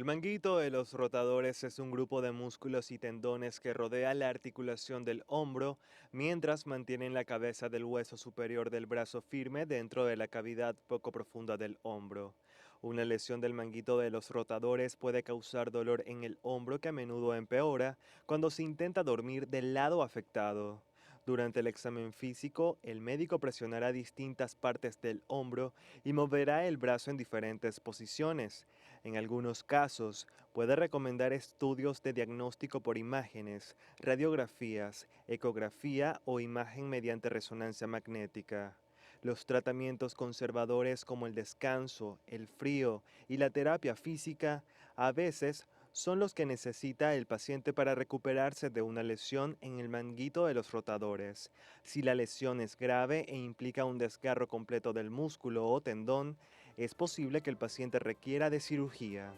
manguito de los rotadores es un grupo de músculos y tendones que rodea la articulación del hombro mientras mantienen la cabeza del hueso superior del brazo firme dentro de la cavidad poco profunda del hombro. Una lesión del manguito de los rotadores puede causar dolor en el hombro que a menudo empeora cuando se intenta dormir del lado afectado. Durante el examen físico, el médico presionará distintas partes del hombro y moverá el brazo en diferentes posiciones. En algunos casos, puede recomendar estudios de diagnóstico por imágenes, radiografías, ecografía o imagen mediante resonancia magnética. Los tratamientos conservadores como el descanso, el frío y la terapia física a veces son los que necesita el paciente para recuperarse de una lesión en el manguito de los rotadores. Si la lesión es grave e implica un desgarro completo del músculo o tendón, es posible que el paciente requiera de cirugía.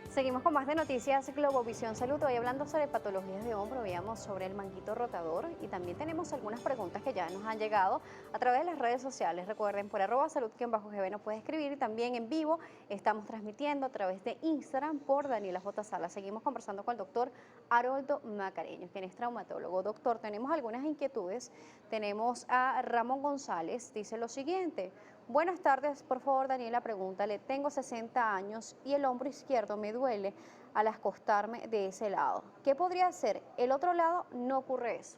Seguimos con más de noticias Globovisión Salud. Hoy hablando sobre patologías de hombro, veíamos sobre el manguito rotador y también tenemos algunas preguntas que ya nos han llegado a través de las redes sociales. Recuerden, por @salud_gb nos puede escribir y también en vivo estamos transmitiendo a través de Instagram por Daniela J. Sala. Seguimos conversando con el doctor Haroldo Macareño, quien es traumatólogo. Doctor, tenemos algunas inquietudes. Tenemos a Ramón González, dice lo siguiente. Buenas tardes, por favor, Daniela, pregúntale, tengo 60 años y el hombro izquierdo me duele al acostarme de ese lado. ¿Qué podría hacer? El otro lado no ocurre eso.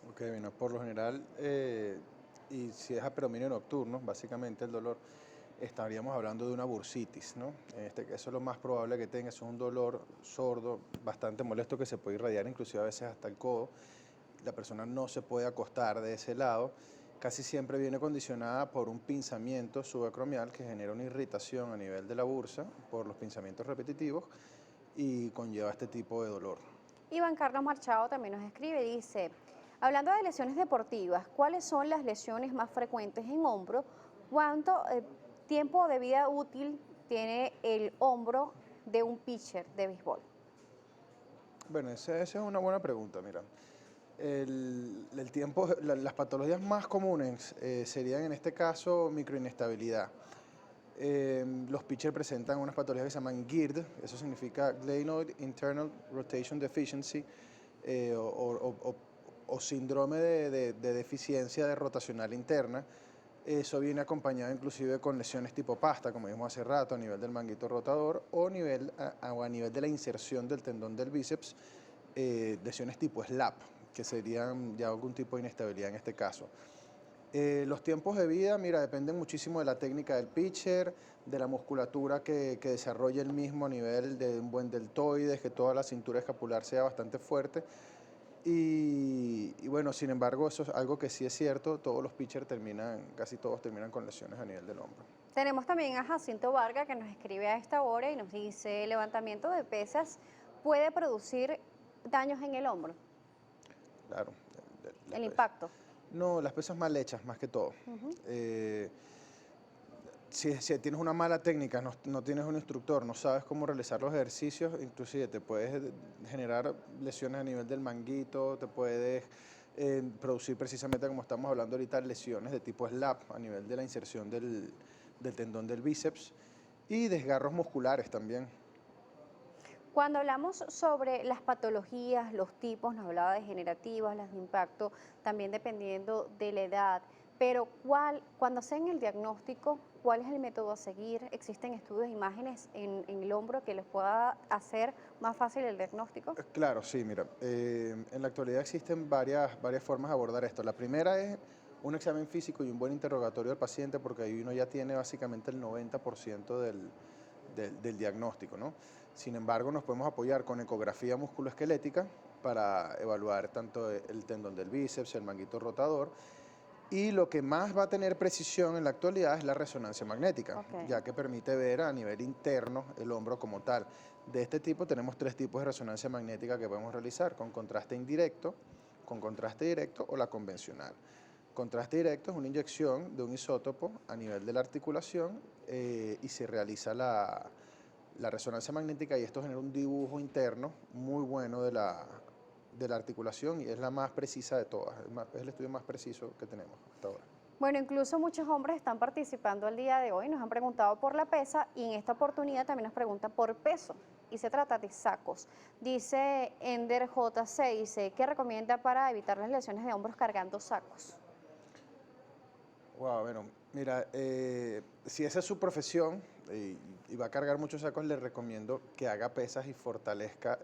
Ok, bueno, por lo general, y si es a predominio nocturno, básicamente el dolor, estaríamos hablando de una bursitis, ¿no? Eso es lo más probable que tenga, eso es un dolor sordo, bastante molesto que se puede irradiar inclusive a veces hasta el codo. La persona no se puede acostar de ese lado, casi siempre viene condicionada por un pinzamiento subacromial que genera una irritación a nivel de la bursa por los pinzamientos repetitivos y conlleva este tipo de dolor. Iván Carlos Marchado también nos escribe, dice, hablando de lesiones deportivas, ¿cuáles son las lesiones más frecuentes en hombro? ¿Cuánto tiempo de vida útil tiene el hombro de un pitcher de béisbol? Bueno, esa es una buena pregunta, mira. El tiempo, las patologías más comunes serían en este caso microinestabilidad. Los pitchers presentan unas patologías que se llaman GIRD, eso significa Glenoid Internal Rotation Deficiency, o síndrome de deficiencia de rotacional interna. Eso viene acompañado inclusive con lesiones tipo pasta, como vimos hace rato, a nivel del manguito rotador o a nivel de la inserción del tendón del bíceps, lesiones tipo SLAP, que serían ya algún tipo de inestabilidad en este caso. Los tiempos de vida, mira, dependen muchísimo de la técnica del pitcher, de la musculatura que desarrolle el mismo a nivel de un buen deltoides, que toda la cintura escapular sea bastante fuerte. Y bueno, sin embargo, eso es algo que sí es cierto, todos los pitchers casi todos terminan con lesiones a nivel del hombro. Tenemos también a Jacinto Varga que nos escribe a esta hora y nos dice, levantamiento de pesas puede producir daños en el hombro, Claro, el impacto. no, las pesas mal hechas, más que todo. Ujú. Si tienes una mala técnica, no tienes un instructor, no sabes cómo realizar los ejercicios, inclusive te puedes generar lesiones a nivel del manguito, te puedes producir precisamente, como estamos hablando ahorita, lesiones de tipo SLAP a nivel de la inserción del tendón del bíceps y desgarros musculares también. Cuando hablamos sobre las patologías, los tipos, nos hablaba de degenerativas, las de impacto, también dependiendo de la edad, pero cuando hacen el diagnóstico, ¿cuál es el método a seguir? ¿Existen estudios, imágenes en el hombro que les pueda hacer más fácil el diagnóstico? Claro, sí, mira, en la actualidad existen varias formas de abordar esto. La primera es un examen físico y un buen interrogatorio del paciente, porque ahí uno ya tiene básicamente el 90% del diagnóstico, ¿no? Sin embargo, nos podemos apoyar con ecografía musculoesquelética para evaluar tanto el tendón del bíceps, el manguito rotador, y lo que más va a tener precisión en la actualidad es la resonancia magnética, Ok. ya que permite ver a nivel interno el hombro como tal. De este tipo tenemos tres tipos de resonancia magnética que podemos realizar, con contraste indirecto, con contraste directo o la convencional. Contraste directo es una inyección de un isótopo a nivel de la articulación y se realiza la resonancia magnética y esto genera un dibujo interno muy bueno de la articulación y es la más precisa de todas, es el estudio más preciso que tenemos hasta ahora. Bueno, incluso muchos hombres están participando el día de hoy, nos han preguntado por la pesa y en esta oportunidad también nos preguntan por peso y se trata de sacos. Dice Ender JC, dice, ¿qué recomienda para evitar las lesiones de hombros cargando sacos? Wow, bueno, mira, si esa es su profesión y va a cargar muchos sacos, le recomiendo que haga pesas y fortalezca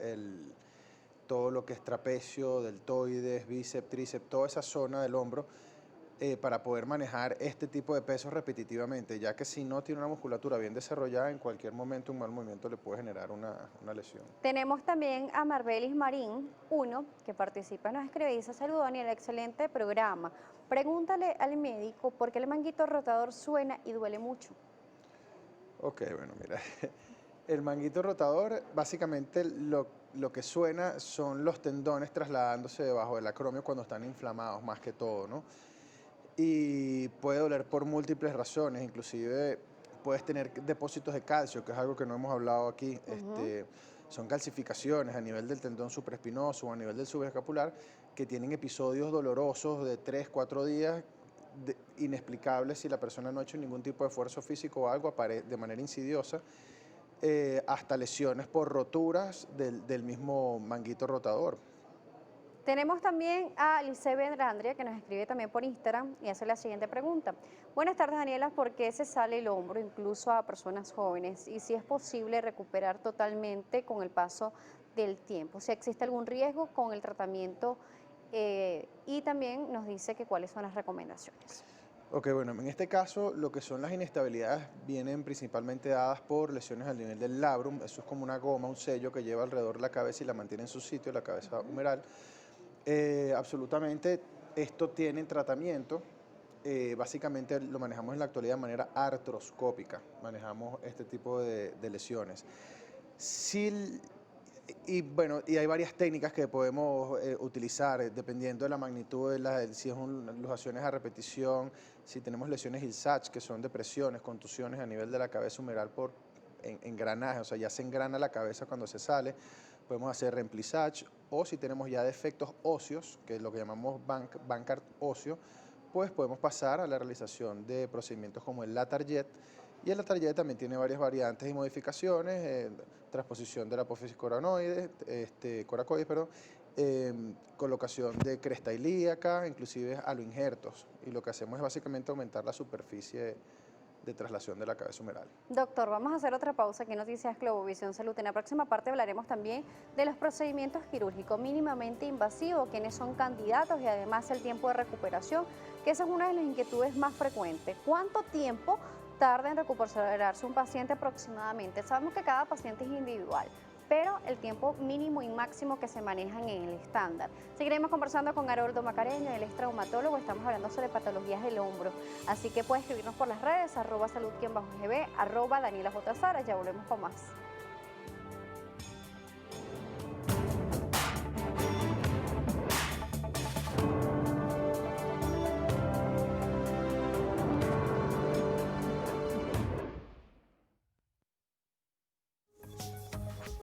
todo lo que es trapecio, deltoides, bíceps, tríceps, toda esa zona del hombro para poder manejar este tipo de pesos repetitivamente, ya que si no tiene una musculatura bien desarrollada, en cualquier momento un mal movimiento le puede generar una lesión. Tenemos también a Marbelis Marín, uno, que participa, nos escribe y dice, saludos Daniel, excelente programa. Pregúntale al médico por qué el manguito rotador suena y duele mucho. Ok, bueno, mira, el manguito rotador, básicamente lo que suena son los tendones trasladándose debajo del acromio cuando están inflamados, más que todo, ¿no? Y puede doler por múltiples razones, inclusive puedes tener depósitos de calcio, que es algo que no hemos hablado aquí. Son calcificaciones a nivel del tendón supraespinoso o a nivel del subescapular que tienen episodios dolorosos de 3, 4 días inexplicables si la persona no ha hecho ningún tipo de esfuerzo físico o algo, de manera insidiosa, hasta lesiones por roturas del mismo manguito rotador. Tenemos también a Lice Vendrandria, que nos escribe también por Instagram y hace la siguiente pregunta. Buenas tardes, Daniela, ¿por qué se sale el hombro incluso a personas jóvenes? Y si es posible recuperar totalmente con el paso del tiempo. Si existe algún riesgo con el tratamiento y también nos dice que cuáles son las recomendaciones. Ok, bueno, en este caso lo que son las inestabilidades vienen principalmente dadas por lesiones al nivel del labrum. Eso es como una goma, un sello que lleva alrededor de la cabeza y la mantiene en su sitio, la cabeza humeral. Absolutamente, esto tiene tratamiento. Básicamente lo manejamos en la actualidad de manera artroscópica, manejamos este tipo de lesiones. Y bueno, y hay varias técnicas que podemos utilizar dependiendo de la magnitud, si es luxaciones a repetición, si tenemos lesiones Hill-Sachs, que son depresiones, contusiones a nivel de la cabeza humeral por engranaje, o sea, ya se engrana la cabeza cuando se sale. Podemos hacer remplissage, o si tenemos ya defectos óseos, que es lo que llamamos Bankart óseo, pues podemos pasar a la realización de procedimientos como el Latarjet. Y el Latarjet también tiene varias variantes y modificaciones, transposición de la apófisis coracoides, colocación de cresta ilíaca, inclusive aloinjertos. Y lo que hacemos es básicamente aumentar la superficie de traslación de la cabeza humeral. Doctor, vamos a hacer otra pausa aquí en Noticias Globovisión Salud. En la próxima parte hablaremos también de los procedimientos quirúrgicos mínimamente invasivos, quiénes son candidatos y además el tiempo de recuperación, que esa es una de las inquietudes más frecuentes. ¿Cuánto tiempo tarda en recuperarse un paciente aproximadamente? Sabemos que cada paciente es individual, pero el tiempo mínimo y máximo que se manejan en el estándar. Seguiremos conversando con Haroldo Macareño, él es traumatólogo, estamos hablando sobre patologías del hombro, así que puede escribirnos por las redes, @salud_gb, @DanielaJ Sara, ya volvemos con más.